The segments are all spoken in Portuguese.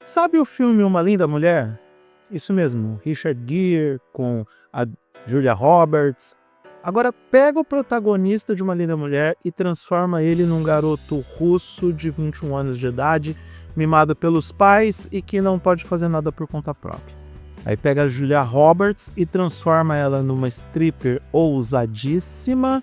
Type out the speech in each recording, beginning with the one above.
Sabe o filme Uma Linda Mulher? Isso mesmo, Richard Gere com a Julia Roberts. Agora pega o protagonista de Uma Linda Mulher e transforma ele num garoto russo de 21 anos de idade, mimado pelos pais e que não pode fazer nada por conta própria. Aí pega a Julia Roberts e transforma ela numa stripper ousadíssima,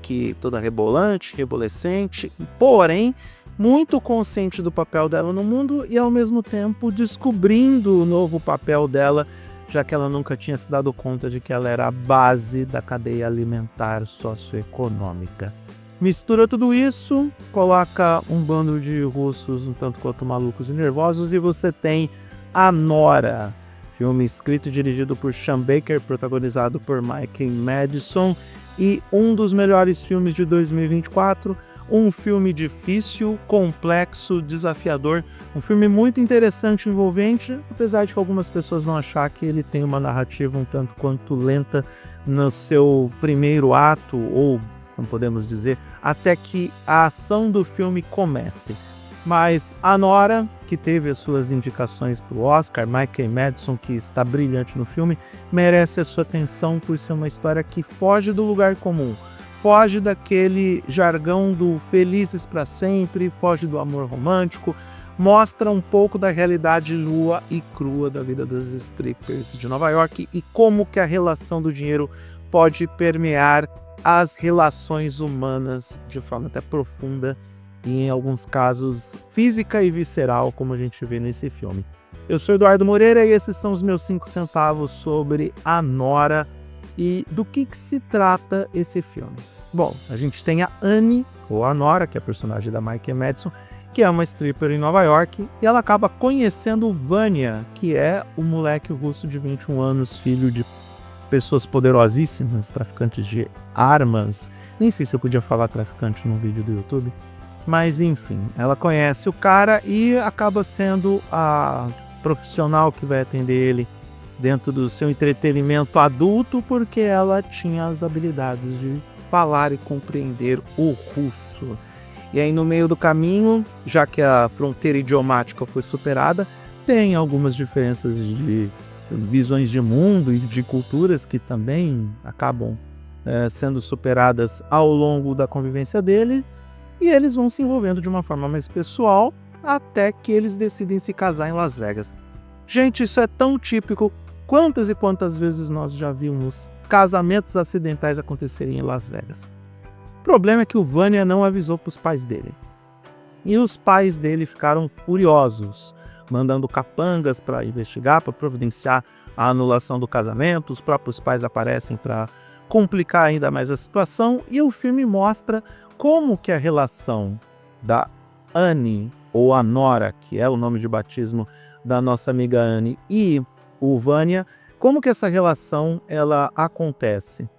que toda rebolante, rebolescente, porém muito consciente do papel dela no mundo e ao mesmo tempo descobrindo o novo papel dela, já que ela nunca tinha se dado conta de que ela era a base da cadeia alimentar socioeconômica. Mistura tudo isso, coloca um bando de russos um tanto quanto malucos e nervosos e você tem Anora, filme escrito e dirigido por Sean Baker, protagonizado por Michael Madsen, e um dos melhores filmes de 2024, um filme difícil, complexo, desafiador, um filme muito interessante e envolvente, apesar de que algumas pessoas vão achar que ele tem uma narrativa um tanto quanto lenta no seu primeiro ato, ou, como podemos dizer, até que a ação do filme comece. Mas Anora, que teve as suas indicações para o Oscar, Michael Madsen, que está brilhante no filme, merece a sua atenção por ser uma história que foge do lugar comum, foge daquele jargão do felizes para sempre, foge do amor romântico, mostra um pouco da realidade nua e crua da vida das strippers de Nova York e como que a relação do dinheiro pode permear as relações humanas de forma até profunda e, em alguns casos, física e visceral, como a gente vê nesse filme. Eu sou Eduardo Moreira e esses são os meus 5 centavos sobre Anora e do que se trata esse filme. Bom, a gente tem a Annie, ou Anora, que é a personagem da Michael Madsen, que é uma stripper em Nova York, e ela acaba conhecendo o Vanya, que é o moleque russo de 21 anos, filho de pessoas poderosíssimas, traficantes de armas. Nem sei se eu podia falar traficante num vídeo do YouTube. Mas enfim, ela conhece o cara e acaba sendo a profissional que vai atender ele dentro do seu entretenimento adulto, porque ela tinha as habilidades de falar e compreender o russo. E aí no meio do caminho, já que a fronteira idiomática foi superada, tem algumas diferenças de visões de mundo e de culturas que também acabam sendo superadas ao longo da convivência deles. E eles vão se envolvendo de uma forma mais pessoal até que eles decidem se casar em Las Vegas. Gente, isso é tão típico. Quantas e quantas vezes nós já vimos casamentos acidentais acontecerem em Las Vegas? O problema é que o Vanya não avisou para os pais dele. E os pais dele ficaram furiosos, mandando capangas para investigar, para providenciar a anulação do casamento. Os próprios pais aparecem para complicar ainda mais a situação. E o filme mostra como que a relação da Annie, ou Anora, que é o nome de batismo da nossa amiga Annie, e o Vanya, como que essa relação ela acontece?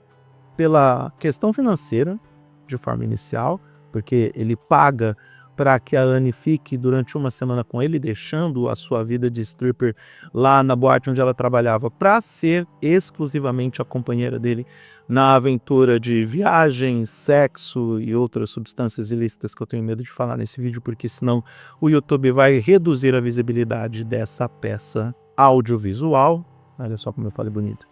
Pela questão financeira, de forma inicial, porque ele paga para que a Annie fique durante uma semana com ele, deixando a sua vida de stripper lá na boate onde ela trabalhava para ser exclusivamente a companheira dele na aventura de viagem, sexo e outras substâncias ilícitas que eu tenho medo de falar nesse vídeo, porque senão o YouTube vai reduzir a visibilidade dessa peça audiovisual. Olha só como eu falei bonito.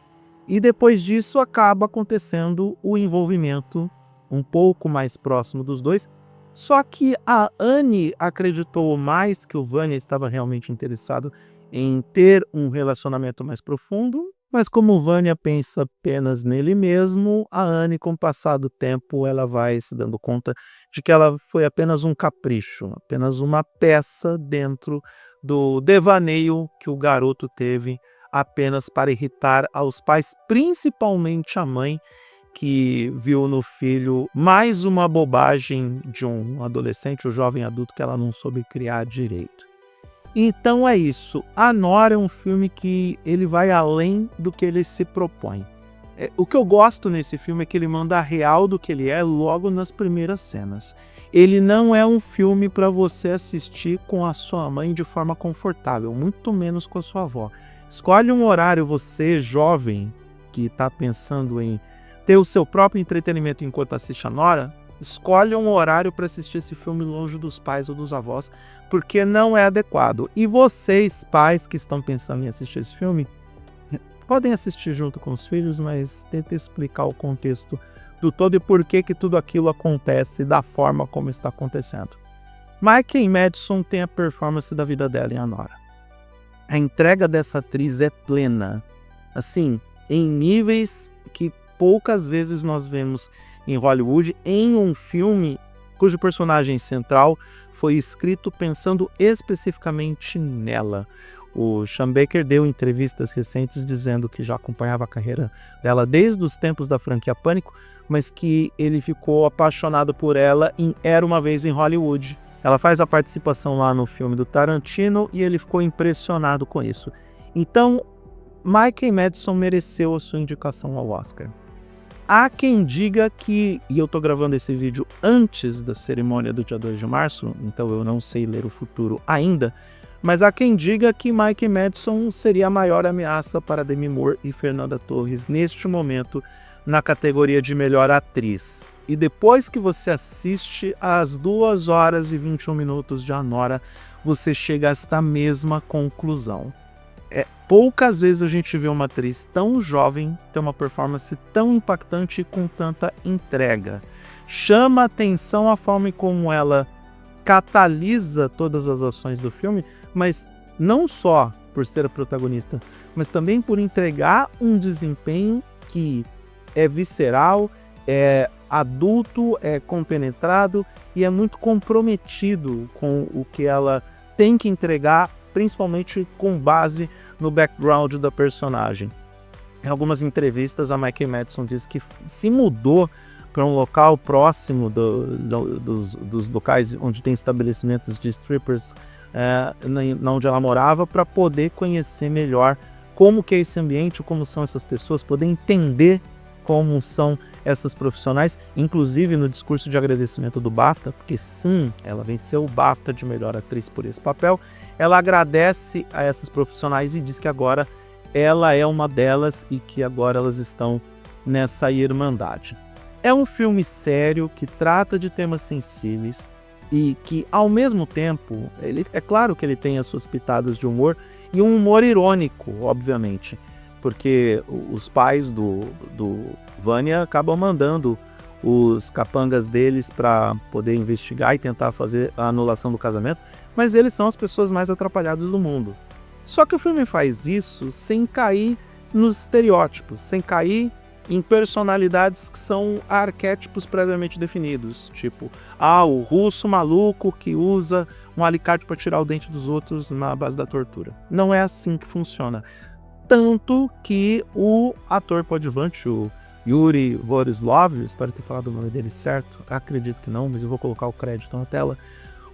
E depois disso acaba acontecendo o envolvimento um pouco mais próximo dos dois. Só que a Annie acreditou mais que o Vanya estava realmente interessado em ter um relacionamento mais profundo, mas como o Vanya pensa apenas nele mesmo, a Annie, com o passar do tempo, ela vai se dando conta de que ela foi apenas um capricho, apenas uma peça dentro do devaneio que o garoto teve apenas para irritar aos pais, principalmente a mãe, que viu no filho mais uma bobagem de um adolescente ou jovem adulto que ela não soube criar direito. Então é isso. Anora é um filme que ele vai além do que ele se propõe. O que eu gosto nesse filme é que ele manda a real do que ele é logo nas primeiras cenas. Ele não é um filme para você assistir com a sua mãe de forma confortável, muito menos com a sua avó. Escolhe um horário, você jovem que está pensando em ter o seu próprio entretenimento enquanto assiste Anora, escolhe um horário para assistir esse filme longe dos pais ou dos avós, porque não é adequado. E vocês, pais que estão pensando em assistir esse filme, podem assistir junto com os filhos, mas tenta explicar o contexto do todo e por que tudo aquilo acontece da forma como está acontecendo. Mikey Madison tem a performance da vida dela em Anora. A entrega dessa atriz é plena, assim, em níveis que poucas vezes nós vemos em Hollywood, em um filme cujo personagem central foi escrito pensando especificamente nela. O Sean Baker deu entrevistas recentes dizendo que já acompanhava a carreira dela desde os tempos da franquia Pânico, mas que ele ficou apaixonado por ela em Era Uma Vez em Hollywood. Ela faz a participação lá no filme do Tarantino e ele ficou impressionado com isso. Então, Mikey Madison mereceu a sua indicação ao Oscar. Há quem diga que, e eu tô gravando esse vídeo antes da cerimônia do dia 2 de março, então eu não sei ler o futuro ainda, mas há quem diga que Mikey Madison seria a maior ameaça para Demi Moore e Fernanda Torres neste momento na categoria de melhor atriz. E depois que você assiste às 2 horas e 21 minutos de Anora, você chega a esta mesma conclusão. Poucas vezes a gente vê uma atriz tão jovem ter uma performance tão impactante e com tanta entrega. Chama a atenção a forma como ela catalisa todas as ações do filme, mas não só por ser a protagonista, mas também por entregar um desempenho que é visceral, é adulto, é compenetrado e é muito comprometido com o que ela tem que entregar, principalmente com base no background da personagem. Em algumas entrevistas, a Mikey Madison diz que se mudou para um local próximo dos locais onde tem estabelecimentos de strippers, onde ela morava, para poder conhecer melhor como que é esse ambiente, como são essas pessoas, poder entender como são essas profissionais, inclusive no discurso de agradecimento do BAFTA, porque sim, ela venceu o BAFTA de melhor atriz por esse papel. Ela agradece a essas profissionais e diz que agora ela é uma delas e que agora elas estão nessa irmandade. É um filme sério que trata de temas sensíveis e que, ao mesmo tempo, é claro que ele tem as suas pitadas de humor e um humor irônico, obviamente, porque os pais do Vanya acabam mandando os capangas deles para poder investigar e tentar fazer a anulação do casamento, mas eles são as pessoas mais atrapalhadas do mundo. Só que o filme faz isso sem cair nos estereótipos, sem cair em personalidades que são arquétipos previamente definidos, tipo, o russo maluco que usa um alicate para tirar o dente dos outros na base da tortura. Não é assim que funciona. Tanto que o ator coadjuvante, o Yuri Vorislov, espero ter falado o nome dele certo, acredito que não, mas eu vou colocar o crédito na tela.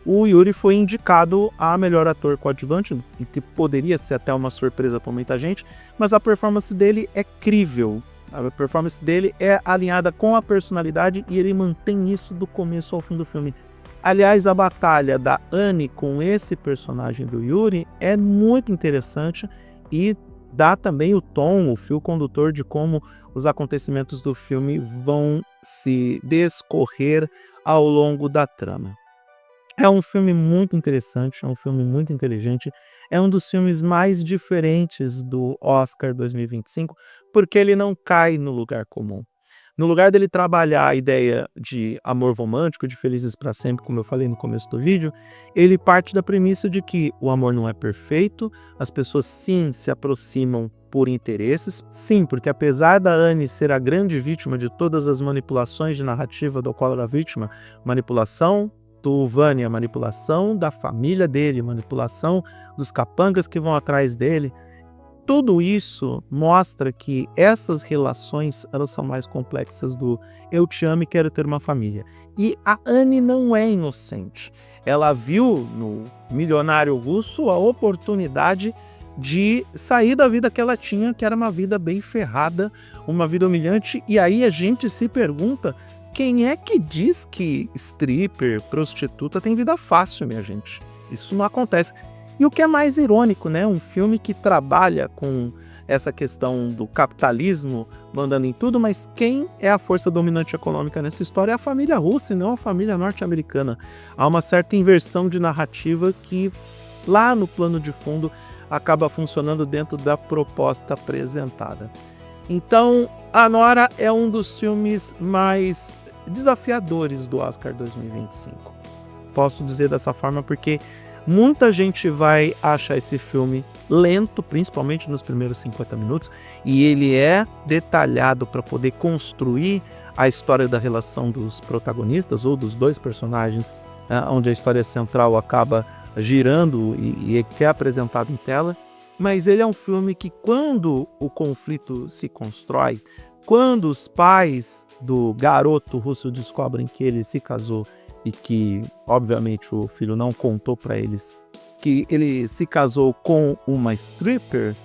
O Yuri foi indicado a melhor ator coadjuvante, o que poderia ser até uma surpresa para muita gente, mas a performance dele é crível. A performance dele é alinhada com a personalidade e ele mantém isso do começo ao fim do filme. Aliás, a batalha da Annie com esse personagem do Yuri é muito interessante e dá também o tom, o fio condutor de como os acontecimentos do filme vão se descorrer ao longo da trama. É um filme muito interessante, é um filme muito inteligente, é um dos filmes mais diferentes do Oscar 2025, porque ele não cai no lugar comum. No lugar dele trabalhar a ideia de amor romântico, de felizes para sempre, como eu falei no começo do vídeo, ele parte da premissa de que o amor não é perfeito, as pessoas sim se aproximam por interesses, sim, porque apesar da Annie ser a grande vítima de todas as manipulações de narrativa do qual ela é vítima, manipulação do Vanya, manipulação da família dele, manipulação dos capangas que vão atrás dele, tudo isso mostra que essas relações elas são mais complexas do eu te amo e quero ter uma família. E a Annie não é inocente. Ela viu no milionário russo a oportunidade de sair da vida que ela tinha, que era uma vida bem ferrada, uma vida humilhante. E aí a gente se pergunta, quem é que diz que stripper, prostituta tem vida fácil, minha gente? Isso não acontece. E o que é mais irônico, né? Um filme que trabalha com essa questão do capitalismo mandando em tudo, mas quem é a força dominante econômica nessa história é a família russa e não a família norte-americana. Há uma certa inversão de narrativa que, lá no plano de fundo, acaba funcionando dentro da proposta apresentada. Então, A Nora é um dos filmes mais desafiadores do Oscar 2025. Posso dizer dessa forma porque muita gente vai achar esse filme lento, principalmente nos primeiros 50 minutos, e ele é detalhado para poder construir a história da relação dos protagonistas ou dos dois personagens, onde a história central acaba girando e que é apresentado em tela. Mas ele é um filme que, quando o conflito se constrói, quando os pais do garoto russo descobrem que ele se casou e que, obviamente, o filho não contou para eles que ele se casou com uma stripper,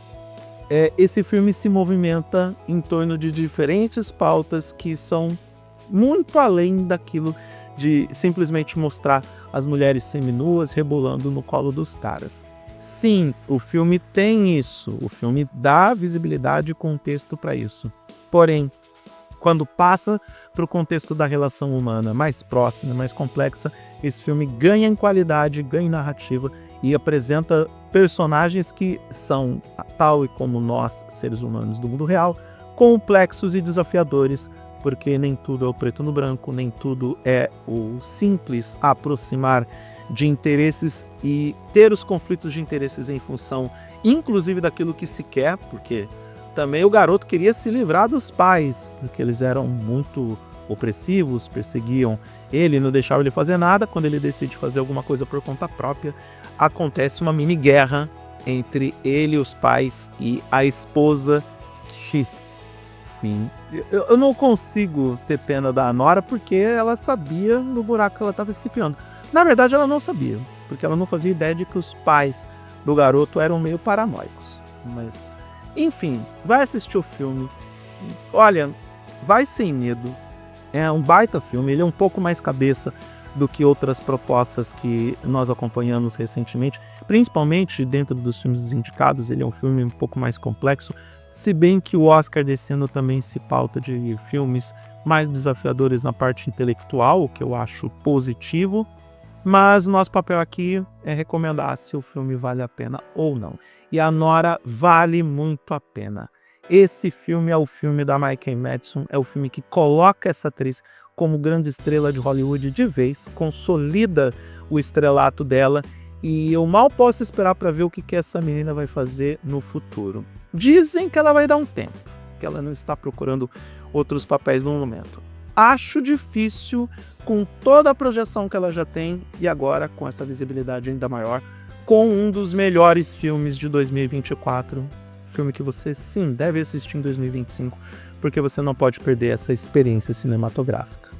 esse filme se movimenta em torno de diferentes pautas que são muito além daquilo de simplesmente mostrar as mulheres seminuas rebolando no colo dos caras. Sim, o filme tem isso, o filme dá visibilidade e contexto para isso. Porém, quando passa para o contexto da relação humana mais próxima, mais complexa, esse filme ganha em qualidade, ganha em narrativa e apresenta personagens que são, tal e como nós, seres humanos do mundo real, complexos e desafiadores, porque nem tudo é o preto no branco, nem tudo é o simples aproximar de interesses e ter os conflitos de interesses em função, inclusive, daquilo que se quer, porque também o garoto queria se livrar dos pais, porque eles eram muito opressivos, perseguiam ele, não deixavam ele fazer nada. Quando ele decide fazer alguma coisa por conta própria, acontece uma mini guerra entre ele, os pais e a esposa, que, enfim, eu não consigo ter pena da Nora porque ela sabia no buraco que ela estava se enfiando. Na verdade, ela não sabia, porque ela não fazia ideia de que os pais do garoto eram meio paranoicos. Mas, enfim, vai assistir o filme. Olha, vai sem medo. É um baita filme, ele é um pouco mais cabeça do que outras propostas que nós acompanhamos recentemente. Principalmente dentro dos filmes indicados, ele é um filme um pouco mais complexo. Se bem que o Oscar desse ano também se pauta de filmes mais desafiadores na parte intelectual, o que eu acho positivo. Mas o nosso papel aqui é recomendar se o filme vale a pena ou não. E A Nora vale muito a pena. Esse filme é o filme da Maika Madison, é o filme que coloca essa atriz como grande estrela de Hollywood de vez, consolida o estrelato dela, e eu mal posso esperar para ver o que essa menina vai fazer no futuro. Dizem que ela vai dar um tempo, que ela não está procurando outros papéis no momento. Acho difícil, com toda a projeção que ela já tem, e agora com essa visibilidade ainda maior, com um dos melhores filmes de 2024, filme que você sim deve assistir em 2025, porque você não pode perder essa experiência cinematográfica.